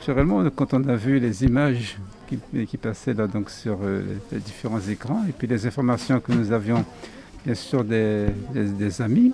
naturellement, quand on a vu les images qui passaient là, donc, sur les différents écrans, et puis les informations que nous avions, bien sûr, des amis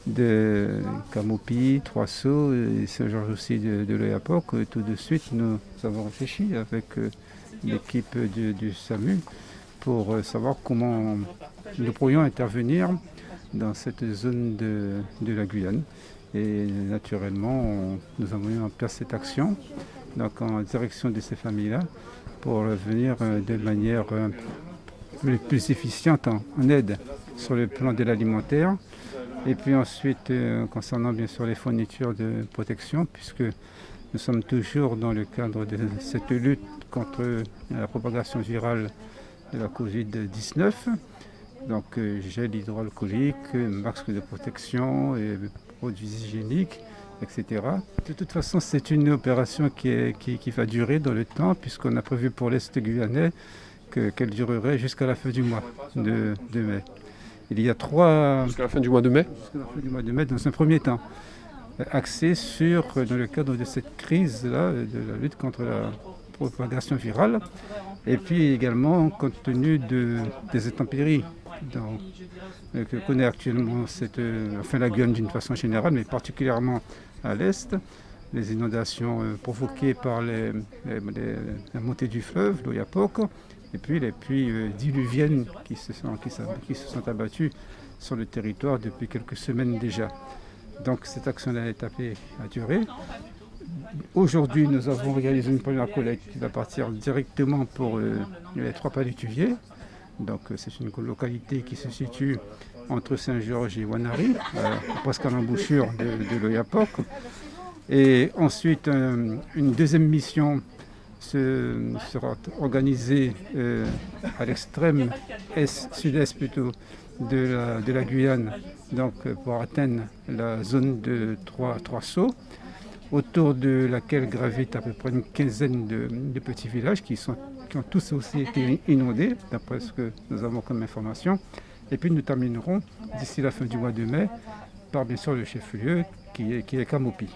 de Camopi, Trois-Sceaux et Saint-Georges aussi de l'Oyapock, tout de suite, nous avons réfléchi avec l'équipe du SAMU pour savoir comment nous pourrions intervenir dans cette zone de la Guyane. Et naturellement, nous avons mis en place cette action donc en direction de ces familles-là pour venir de manière plus efficiente en aide sur le plan de l'alimentaire. Et puis ensuite, concernant bien sûr les fournitures de protection, puisque nous sommes toujours dans le cadre de cette lutte contre la propagation virale de la Covid-19. Donc gel hydroalcoolique, masque de protection, et produits hygiéniques, etc. De toute façon, c'est une opération qui va durer dans le temps, puisqu'on a prévu pour l'Est guyanais qu'elle durerait jusqu'à la fin du mois de mai. Il y a Jusqu'à la fin du mois de mai Jusqu'à la fin du mois de mai, dans un premier temps, axé dans le cadre de cette crise-là, de la lutte contre la propagation virale, et puis également compte tenu des intempéries que connaît actuellement la Guyane d'une façon générale, mais particulièrement à l'est, les inondations provoquées par la montée du fleuve, l'Oyapock, et puis les pluies diluviennes qui se sont abattues sur le territoire depuis quelques semaines déjà. Donc cette action-là est appelée à durer. Aujourd'hui, nous avons réalisé une première collecte qui va partir directement pour les Trois Palétuviers. Donc c'est une localité qui se situe entre Saint-Georges et Wanari, presque à l'embouchure de l'Oyapock. Et ensuite, une deuxième mission sera organisée à l'extrême sud-est plutôt de la Guyane, donc pour atteindre la zone de Trois-Sceaux, autour de laquelle gravitent à peu près une quinzaine de petits villages qui ont tous aussi été inondés, d'après ce que nous avons comme information. Et puis nous terminerons d'ici la fin du mois de mai par bien sûr le chef-lieu qui est Camopi.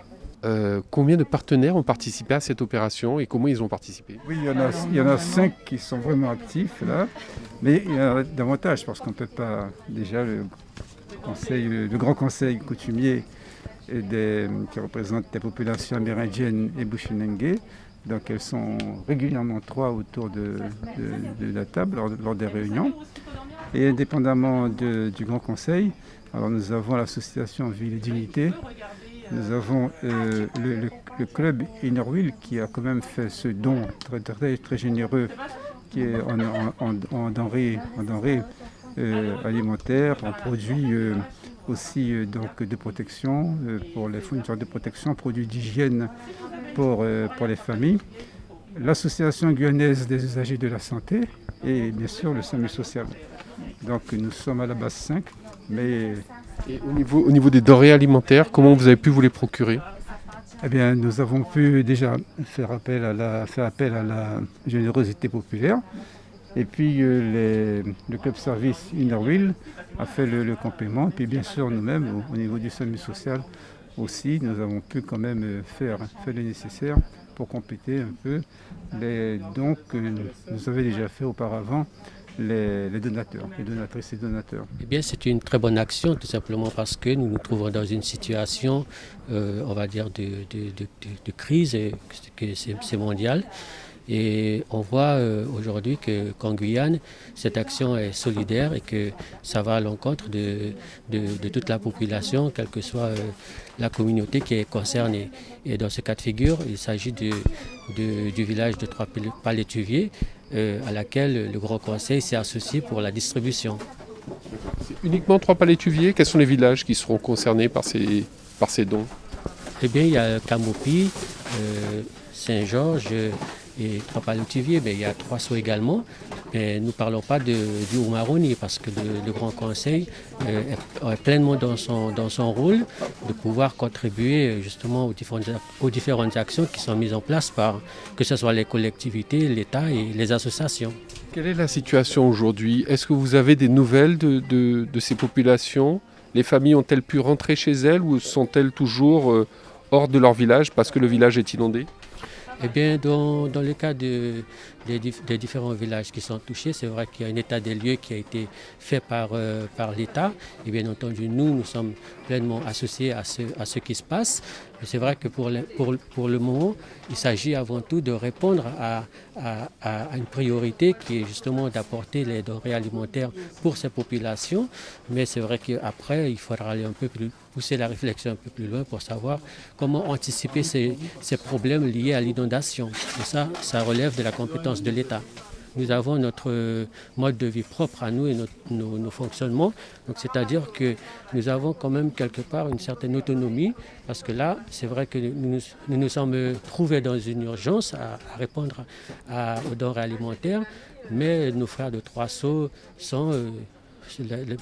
Combien de partenaires ont participé à cette opération et comment ils ont participé? Oui, il y en a 5 qui sont vraiment actifs là, mais il y en a davantage parce qu'on ne peut pas. Déjà, le grand conseil coutumier qui représente des populations amérindiennes et bushinengue. Donc elles sont régulièrement 3 autour de la table lors des réunions. Et indépendamment du Grand Conseil, alors nous avons l'association Ville et Dignité, nous avons le club Innerville qui a quand même fait ce don très généreux qui est en denrées alimentaires, en produits aussi donc de protection, pour les fournitures de protection, produits d'hygiène pour les familles, l'association guyanaise des usagers de la santé et bien sûr le SAMU social. Donc nous sommes à la base 5, mais... Et au niveau des denrées alimentaires, comment vous avez pu vous les procurer? Eh bien, nous avons pu déjà faire appel à la générosité populaire. Et puis le club service Innerville a fait le complément. Et puis bien sûr nous-mêmes, au niveau du SAMU social aussi, nous avons pu quand même faire le nécessaire pour compléter un peu les dons que nous avions déjà fait auparavant les donateurs, les donatrices et donateurs. Eh bien, c'est une très bonne action, tout simplement parce que nous nous trouvons dans une situation, on va dire, de crise, et que c'est mondial. Et on voit aujourd'hui qu'en Guyane, cette action est solidaire et que ça va à l'encontre de toute la population, quelle que soit la communauté qui est concernée. Et dans ce cas de figure, il s'agit du village de Trois Palétuviers, à laquelle le Grand Conseil s'est associé pour la distribution. C'est uniquement Trois Palétuviers? Quels sont les villages qui seront concernés par ces dons? Eh bien, il y a Camopi, Saint-Georges et Trois Palétuviers, mais il y a Trois-Sceaux également. Mais nous ne parlons pas du Oumaroni parce que le Grand Conseil est pleinement dans son rôle de pouvoir contribuer justement aux différentes actions qui sont mises en place par que ce soit les collectivités, l'État et les associations. Quelle est la situation aujourd'hui? Est-ce que vous avez des nouvelles de ces populations? Les familles ont-elles pu rentrer chez elles ou sont-elles toujours hors de leur village parce que le village est inondé? Eh bien, dans le cas des différents villages qui sont touchés, c'est vrai qu'il y a un état des lieux qui a été fait par l'État. Et bien entendu, nous sommes pleinement associés à ce qui se passe. Mais c'est vrai que pour le moment, il s'agit avant tout de répondre à une priorité qui est justement d'apporter les denrées alimentaires pour ces populations. Mais c'est vrai qu'après, il faudra aller un peu plus pousser la réflexion un peu plus loin pour savoir comment anticiper ces problèmes liés à l'inondation. Et ça relève de la compétence de l'État. Nous avons notre mode de vie propre à nous et nos fonctionnements. Donc, c'est-à-dire que nous avons quand même quelque part une certaine autonomie parce que là, c'est vrai que nous sommes trouvés dans une urgence à répondre aux denrées alimentaires, mais nos frères de Trois Sceaux sont...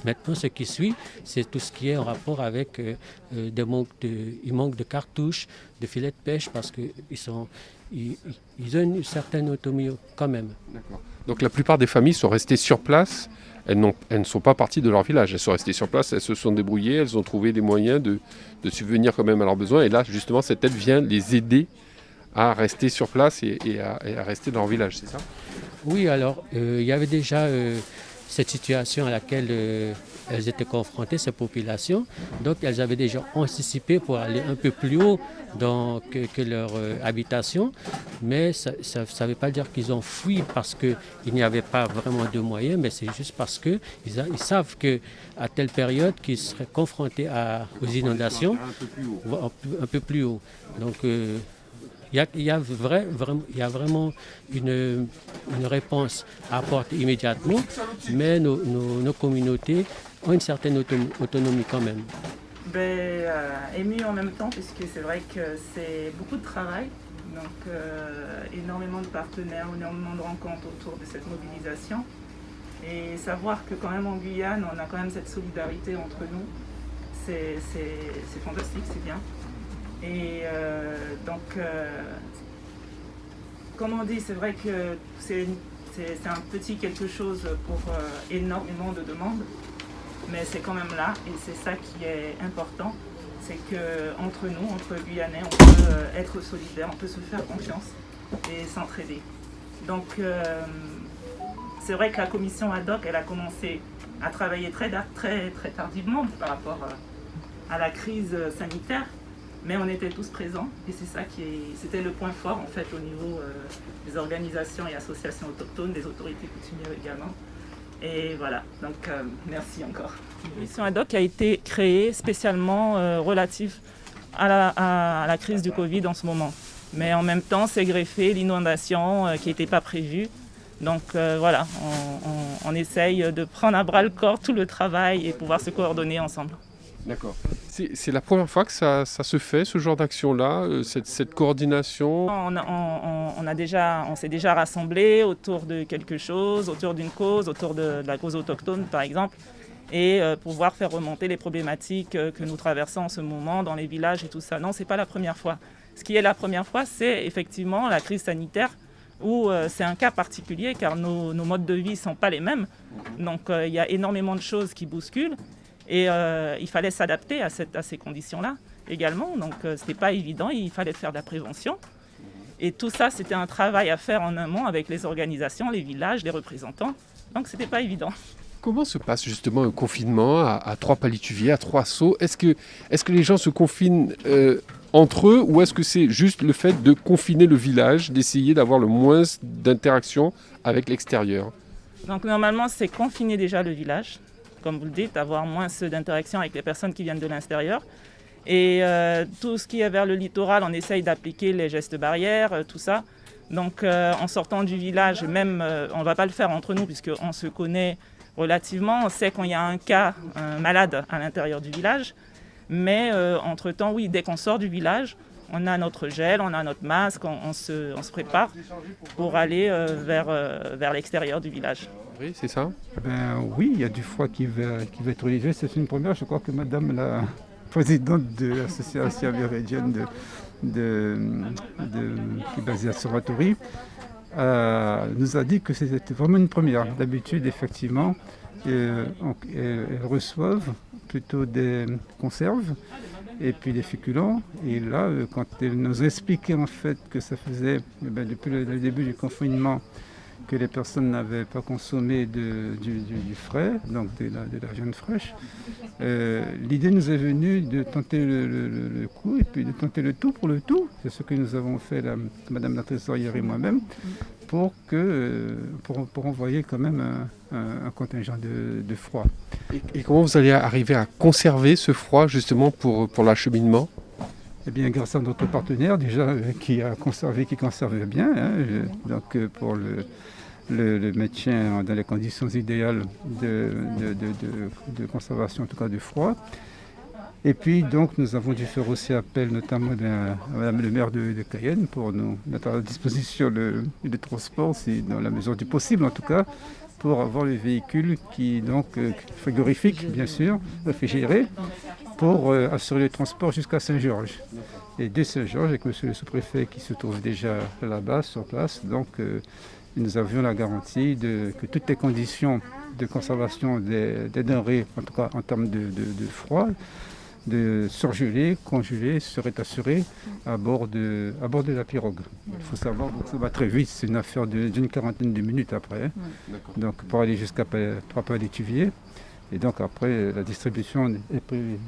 Maintenant, ce qui suit, c'est tout ce qui est en rapport avec il manque de cartouches, de filets de pêche parce qu'ils ont une certaine autonomie quand même. D'accord. Donc la plupart des familles sont restées sur place, elles ne sont pas parties de leur village, elles sont restées sur place, elles se sont débrouillées, elles ont trouvé des moyens de subvenir quand même à leurs besoins. Et là, justement, cette aide vient les aider à rester sur place et à rester dans leur village, c'est ça ? Oui, alors il y avait déjà... cette situation à laquelle elles étaient confrontées, ces populations. Donc elles avaient déjà anticipé pour aller un peu plus haut que leur habitation, mais ça ne veut pas dire qu'ils ont fui parce qu'il n'y avait pas vraiment de moyens, mais c'est juste parce qu'ils savent qu'à telle période qu'ils seraient confrontés aux inondations un peu plus haut. Donc il y a vraiment une réponse à apporter immédiatement, mais nos communautés ont une certaine autonomie quand même. Ému en même temps, puisque c'est vrai que c'est beaucoup de travail, donc énormément de partenaires, énormément de rencontres autour de cette mobilisation. Et savoir que quand même en Guyane, on a quand même cette solidarité entre nous, c'est fantastique, c'est bien. Et comme on dit, c'est vrai que c'est un petit quelque chose pour énormément de demandes, mais c'est quand même là, et c'est ça qui est important, c'est qu'entre nous, entre Guyanais, on peut être solidaires, on peut se faire confiance et s'entraider. Donc c'est vrai que la commission ad hoc, elle a commencé à travailler très tardivement par rapport à la crise sanitaire. Mais on était tous présents et c'est ça c'était le point fort en fait au niveau des organisations et associations autochtones, des autorités coutumières également. Et voilà, donc merci encore. La commission ad hoc a été créée spécialement relative à la crise du Covid en ce moment. Mais en même temps, c'est greffé l'inondation qui n'était pas prévue. Donc voilà, on essaye de prendre à bras le corps tout le travail et pouvoir se coordonner ensemble. D'accord. C'est la première fois que ça se fait, ce genre d'action-là, cette coordination. On s'est déjà rassemblés autour de quelque chose, autour d'une cause, autour de la cause autochtone par exemple, et pouvoir faire remonter les problématiques que nous traversons en ce moment dans les villages et tout ça. Non, ce n'est pas la première fois. Ce qui est la première fois, c'est effectivement la crise sanitaire, où c'est un cas particulier car nos modes de vie ne sont pas les mêmes. Donc il y a énormément de choses qui bousculent. Et il fallait s'adapter à ces conditions-là également. Donc ce n'était pas évident, il fallait faire de la prévention. Et tout ça, c'était un travail à faire en amont avec les organisations, les villages, les représentants. Donc ce n'était pas évident. Comment se passe justement un confinement à Trois-Palituviers, à Trois Sceaux ? Est-ce que les gens se confinent entre eux ou est-ce que c'est juste le fait de confiner le village, d'essayer d'avoir le moins d'interaction avec l'extérieur ? Donc normalement, c'est confiner déjà le village. Comme vous le dites, avoir moins d'interaction avec les personnes qui viennent de l'extérieur. Et tout ce qui est vers le littoral, on essaye d'appliquer les gestes barrières, tout ça. Donc en sortant du village, même on ne va pas le faire entre nous puisqu'on se connaît relativement. On sait quand il y a un cas malade à l'intérieur du village. Mais entre-temps, oui, dès qu'on sort du village, on a notre gel, on a notre masque, on se prépare pour aller vers l'extérieur du village. Oui, c'est ça. Oui, il y a du foie qui va être réalisé. C'est une première. Je crois que madame la présidente de l'association amérindienne qui est basée à Soratori nous a dit que c'était vraiment une première. D'habitude, effectivement, elles reçoivent plutôt des conserves et puis des féculents. Et là, quand elles nous expliquaient en fait que ça faisait depuis le début du confinement que les personnes n'avaient pas consommé du frais, donc de la viande fraîche, l'idée nous est venue de tenter le coup et puis de tenter le tout pour le tout. C'est ce que nous avons fait, Madame la trésorière et moi-même, pour envoyer quand même un contingent de froid. Et comment vous allez arriver à conserver ce froid justement pour l'acheminement ? Eh bien, grâce à notre partenaire déjà qui conserve bien, donc pour le maintien dans les conditions idéales de conservation, en tout cas du froid. Et puis donc nous avons dû faire aussi appel notamment à Madame le maire de Cayenne pour nous mettre à disposition le transport, dans la mesure du possible en tout cas, pour avoir le véhicule qui donc frigorifique bien sûr, réfrigéré, pour assurer le transport jusqu'à Saint-Georges. Et de Saint-Georges, avec monsieur le sous-préfet qui se trouve déjà là-bas sur place, donc nous avions la garantie que toutes les conditions de conservation des denrées, en tout cas en termes de froid, de surgelé, congelé, serait assuré à bord de la pirogue. Il faut savoir que ça va très vite, c'est une affaire d'une quarantaine de minutes après. Donc pour aller jusqu'à Trois-Pas-des-Tuviers. Et donc après, la distribution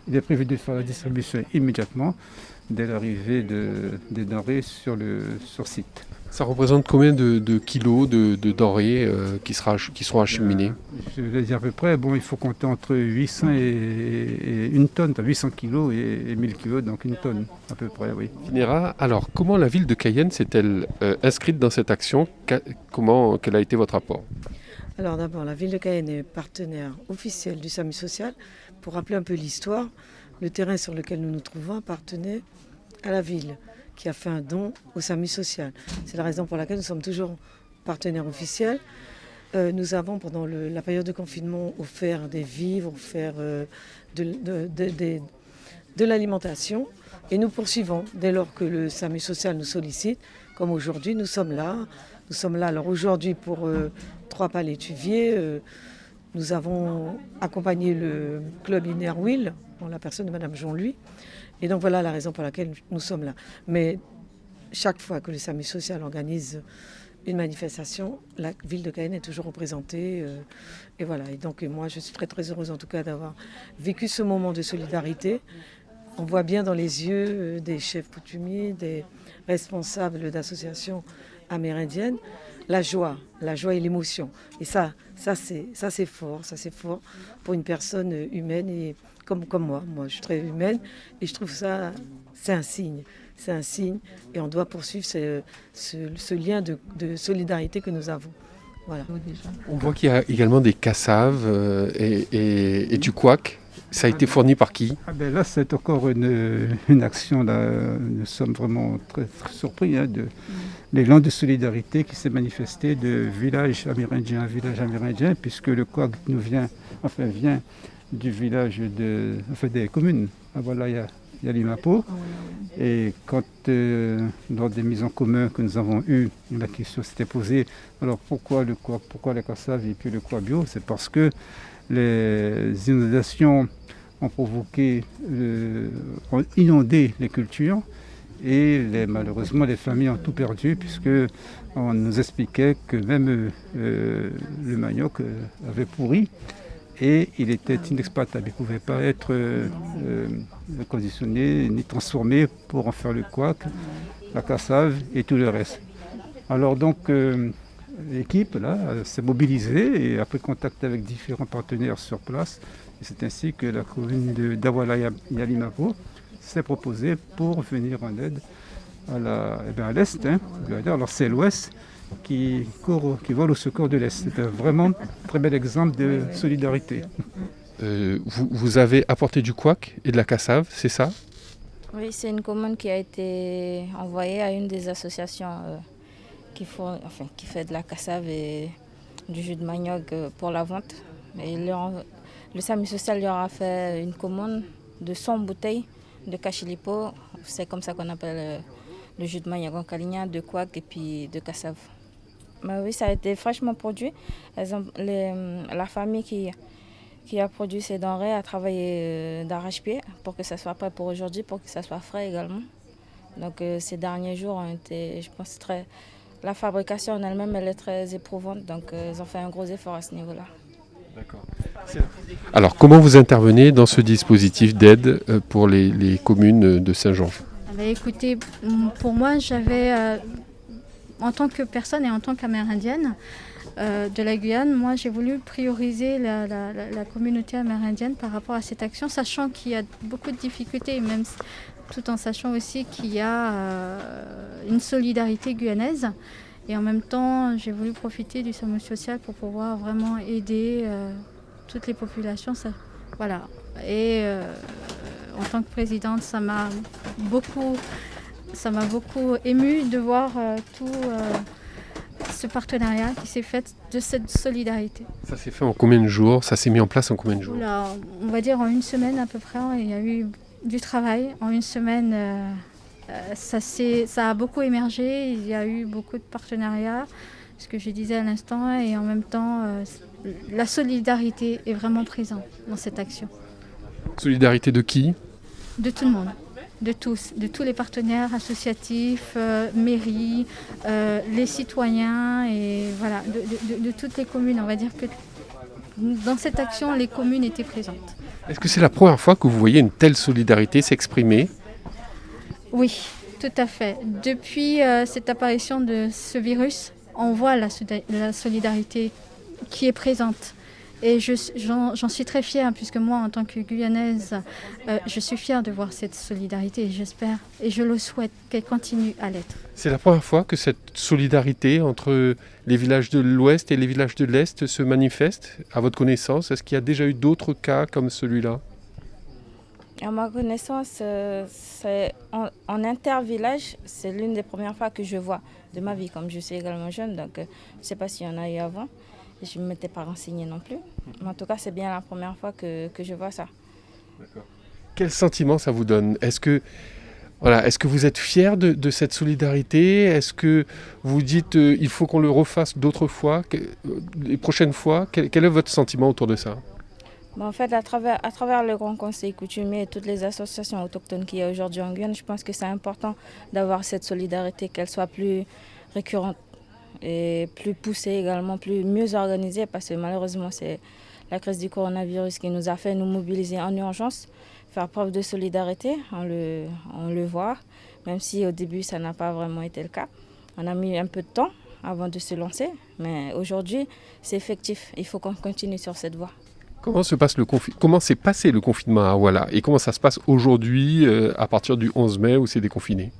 il est prévu de faire la distribution immédiatement dès l'arrivée des denrées sur site. Ça représente combien de kilos de denrées qui seront acheminées ? Je vais dire à peu près, il faut compter entre 800 et une tonne, 800 kilos et 1000 kilos, donc une tonne à peu près, oui. Finera, alors comment la ville de Cayenne s'est-elle inscrite dans cette action ? Quel a été votre apport ? Alors d'abord, la ville de Cayenne est partenaire officiel du SAMU social. Pour rappeler un peu l'histoire, le terrain sur lequel nous nous trouvons appartenait à la ville, qui a fait un don au SAMU social. C'est la raison pour laquelle nous sommes toujours partenaires officiels. Nous avons, pendant la période de confinement, offert des vivres, offert de l'alimentation. Et nous poursuivons dès lors que le SAMU social nous sollicite. Comme aujourd'hui, nous sommes là. Nous sommes là. Alors aujourd'hui, pour Trois-Pas-les-Tuviers, nous avons accompagné le club Innerwill, en la personne de Madame Jean-Louis. Et donc voilà la raison pour laquelle nous sommes là. Mais chaque fois que le SAMU social organise une manifestation, la ville de Cayenne est toujours représentée. Et voilà. Et donc moi, je suis très très heureuse en tout cas d'avoir vécu ce moment de solidarité. On voit bien dans les yeux des chefs coutumiers, des responsables d'associations amérindiennes, la joie et l'émotion. Et ça c'est fort pour une personne humaine et comme moi. Moi, je suis très humaine et je trouve ça, c'est un signe. C'est un signe et on doit poursuivre ce lien de solidarité que nous avons. Voilà. On voit qu'il y a également des cassaves et du couac. Ça a été fourni par qui ? Là, c'est encore une action. Là. Nous sommes vraiment très, très surpris de l'élan de solidarité qui s'est manifesté de village amérindien à village amérindien, puisque le couac vient du village des communes. Voilà, il y a Limapo. Et quand, lors des mises en commun que nous avons eues, la question s'était posée, alors pourquoi le couac, pourquoi la cassaves et puis le couac bio ? C'est parce que les inondations ont inondé les cultures et malheureusement les familles ont tout perdu puisque on nous expliquait que même le manioc avait pourri et il était inexploitable. Il ne pouvait pas être conditionné ni transformé pour en faire le couac, la cassave et tout le reste. Alors donc l'équipe là s'est mobilisée et a pris contact avec différents partenaires sur place. Et c'est ainsi que la commune d'Awala-Yalimapo s'est proposée pour venir en aide à l'est. Alors c'est l'ouest qui vole au secours de l'est. C'est vraiment un très bel exemple de solidarité. Vous avez apporté du couac et de la cassave, c'est ça ? Oui, c'est une commande qui a été envoyée à une des associations qui fait de la cassave et du jus de manioc pour la vente. Et le SAMU social leur a fait une commande de 100 bouteilles de cachilipo. C'est comme ça qu'on appelle le jus de manioc en calignan, de couac et puis de cassave. Bah oui, ça a été fraîchement produit. La famille qui a produit ces denrées a travaillé d'arrache-pied pour que ça soit prêt pour aujourd'hui, pour que ça soit frais également. Donc ces derniers jours ont été, je pense, très... La fabrication en elle-même, elle est très éprouvante, donc ils ont fait un gros effort à ce niveau-là. D'accord. Alors, comment vous intervenez dans ce dispositif d'aide pour les communes de Saint-Jean ? Écoutez, pour moi, j'avais, en tant que personne et en tant qu'amérindienne de la Guyane, moi j'ai voulu prioriser la communauté amérindienne par rapport à cette action, sachant qu'il y a beaucoup de difficultés, même tout en sachant aussi qu'il y a une solidarité guyanaise. Et en même temps, j'ai voulu profiter du SAMU social pour pouvoir vraiment aider toutes les populations. Voilà. Et en tant que présidente, ça m'a beaucoup émue de voir tout ce partenariat qui s'est fait de cette solidarité. Ça s'est fait en combien de jours ? Ça s'est mis en place en combien de jours ? On va dire en une semaine à peu près. Il y a eu du travail. En une semaine, ça a beaucoup émergé. Il y a eu beaucoup de partenariats, ce que je disais à l'instant. Et en même temps, la solidarité est vraiment présente dans cette action. Solidarité de qui ? De tout le monde. De tous les partenaires associatifs, mairies, les citoyens et voilà, de toutes les communes. On va dire que dans cette action, les communes étaient présentes. Est-ce que c'est la première fois que vous voyez une telle solidarité s'exprimer ? Oui, tout à fait. Depuis cette apparition de ce virus, on voit la solidarité qui est présente. Et j'en suis très fière, puisque moi, en tant que Guyanaise, je suis fière de voir cette solidarité et j'espère et je le souhaite qu'elle continue à l'être. C'est la première fois que cette solidarité entre les villages de l'Ouest et les villages de l'Est se manifeste, à votre connaissance. Est-ce qu'il y a déjà eu d'autres cas comme celui-là ? À ma connaissance, en intervillage, c'est l'une des premières fois que je vois de ma vie, comme je suis également jeune, donc je ne sais pas s'il y en a eu avant. Je ne m'étais pas renseignée non plus. Mais en tout cas, c'est bien la première fois que je vois ça. D'accord. Quel sentiment ça vous donne ? Est-ce que vous êtes fiers de cette solidarité ? Est-ce que vous dites il faut qu'on le refasse d'autres fois, les prochaines fois ? Quel est votre sentiment autour de ça ? En fait, à travers le Grand Conseil coutumier et toutes les associations autochtones qu'il y a aujourd'hui en Guyane, je pense que c'est important d'avoir cette solidarité, qu'elle soit plus récurrente et plus poussée également, mieux organisée, parce que malheureusement, c'est la crise du coronavirus qui nous a fait nous mobiliser en urgence, faire preuve de solidarité, on le voit, même si au début, ça n'a pas vraiment été le cas. On a mis un peu de temps avant de se lancer, mais aujourd'hui, c'est effectif. Il faut qu'on continue sur cette voie. Comment s'est passé le confinement à Awala et comment ça se passe aujourd'hui à partir du 11 mai où c'est déconfiné ?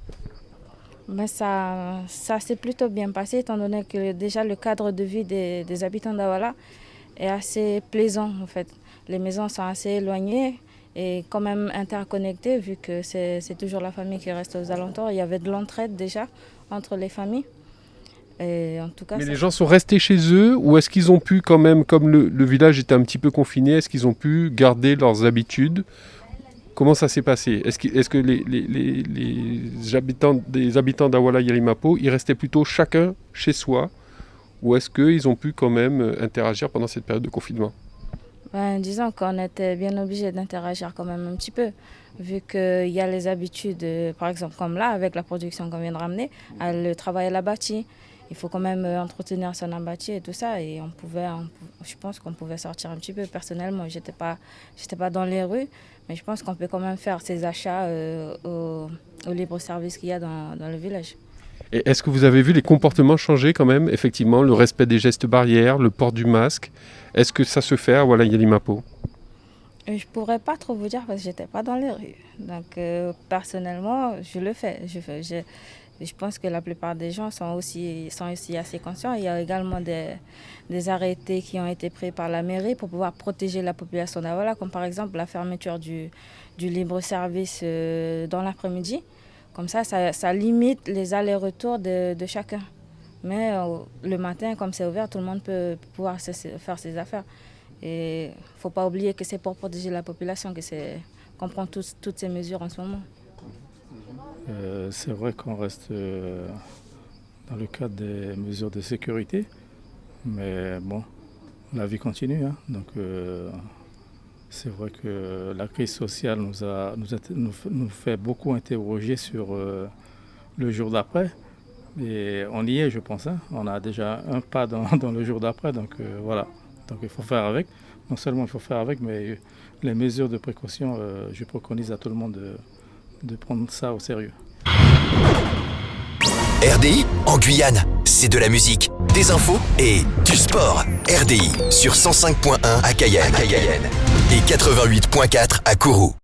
Ça s'est plutôt bien passé étant donné que déjà le cadre de vie des habitants d'Awala est assez plaisant en fait. Les maisons sont assez éloignées et quand même interconnectées vu que c'est toujours la famille qui reste aux alentours. Il y avait de l'entraide déjà entre les familles. Et en tout cas, les gens sont restés chez eux ou est-ce qu'ils ont pu quand même, comme le village était un petit peu confiné, est-ce qu'ils ont pu garder leurs habitudes ? Comment ça s'est passé ? Est-ce que les habitants d'Awala Yalimapo, ils restaient plutôt chacun chez soi ou est-ce qu'ils ont pu quand même interagir pendant cette période de confinement ? Disons qu'on était bien obligé d'interagir quand même un petit peu, vu qu'il y a les habitudes, par exemple comme là, avec la production qu'on vient de ramener, le travail à la bâtie. Il faut quand même entretenir son abattoir et tout ça. Et je pense qu'on pouvait sortir un petit peu. Personnellement, j'étais pas dans les rues, mais je pense qu'on peut quand même faire ses achats au libre-service qu'il y a dans le village. Et est-ce que vous avez vu les comportements changer quand même ? Effectivement, le respect des gestes barrières, le port du masque. Est-ce que ça se fait à Awala Yalimapo ? Je ne pourrais pas trop vous dire parce que je n'étais pas dans les rues. Donc personnellement, je le fais. Je pense que la plupart des gens sont aussi assez conscients. Il y a également des arrêtés qui ont été pris par la mairie pour pouvoir protéger la population d'Awala, comme par exemple la fermeture du libre-service dans l'après-midi. Comme ça limite les allers-retours de chacun. Mais le matin, comme c'est ouvert, tout le monde peut pouvoir faire ses affaires. Et il ne faut pas oublier que c'est pour protéger la population qu'on prend toutes ces mesures en ce moment. C'est vrai qu'on reste dans le cadre des mesures de sécurité. Mais bon, la vie continue, hein. Donc c'est vrai que la crise sociale nous fait beaucoup interroger sur le jour d'après. Et on y est, je pense, hein. On a déjà un pas dans le jour d'après, donc voilà. Donc il faut faire avec. Non seulement il faut faire avec, mais les mesures de précaution, je préconise à tout le monde de prendre ça au sérieux. RDI en Guyane, c'est de la musique, des infos et du sport. RDI sur 105.1 à Cayenne et 88.4 à Kourou.